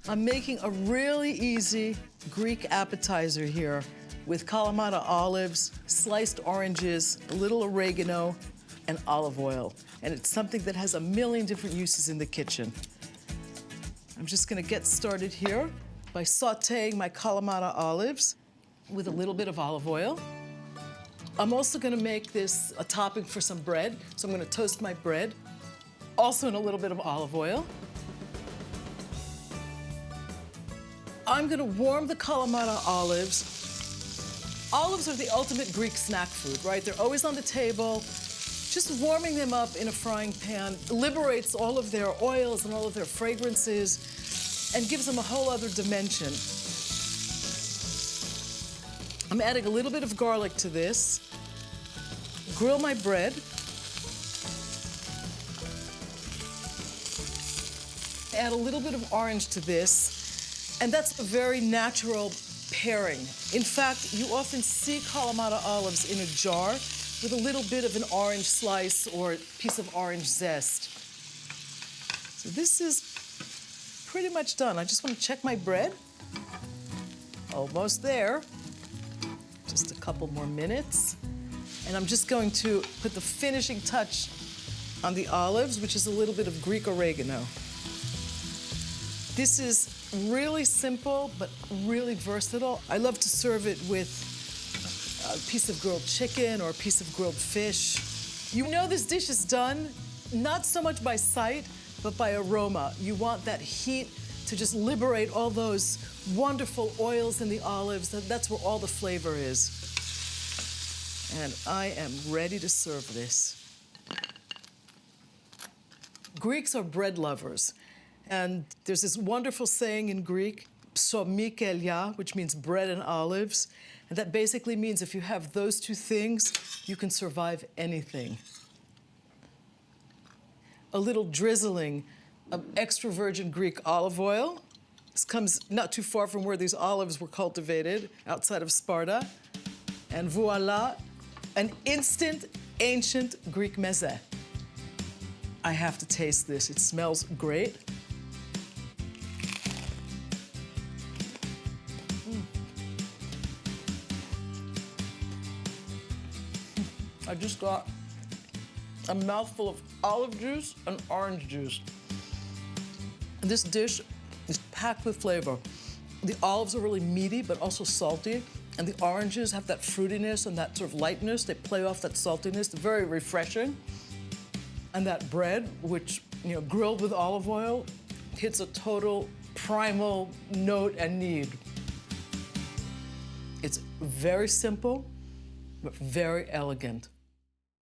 I'm making a really easy Greek appetizer here with Kalamata olives, sliced oranges, a little oregano, and olive oil. And it's something that has a million different uses in the kitchen. I'm just gonna get started here by sauteing my Kalamata olives with a little bit of olive oil. I'm also gonna make this a topping for some bread, so I'm gonna toast my bread, also in a little bit of olive oil. I'm gonna warm the Kalamata olives. Olives are the ultimate Greek snack food, right? They're always on the table. Just warming them up in a frying pan liberates all of their oils and all of their fragrances and gives them a whole other dimension. I'm adding a little bit of garlic to this. Grill my bread. Add a little bit of orange to this. And that's a very natural pairing. In fact, you often see Kalamata olives in a jar with a little bit of an orange slice or a piece of orange zest. So this is pretty much done. I just want to check my bread. Almost there. Just a couple more minutes. And I'm just going to put the finishing touch on the olives, which is a little bit of Greek oregano. This is really simple, but really versatile. I love to serve it with a piece of grilled chicken or a piece of grilled fish. You know this dish is done not so much by sight, but by aroma. You want that heat to just liberate all those wonderful oils in the olives. That's where all the flavor is. And I am ready to serve this. Greeks are bread lovers. And there's this wonderful saying in Greek, psomi ke elya, which means bread and olives. And that basically means if you have those two things, you can survive anything. A little drizzling of extra virgin Greek olive oil. This comes not too far from where these olives were cultivated, outside of Sparta. And voila, an instant, ancient Greek meze. I have to taste this. It smells great. I just got a mouthful of olive juice and orange juice. This dish is packed with flavor. The olives are really meaty, but also salty, and the oranges have that fruitiness and that sort of lightness. They play off that saltiness. They're very refreshing. And that bread, which, you know, grilled with olive oil, hits a total primal note and need. It's very simple, but very elegant.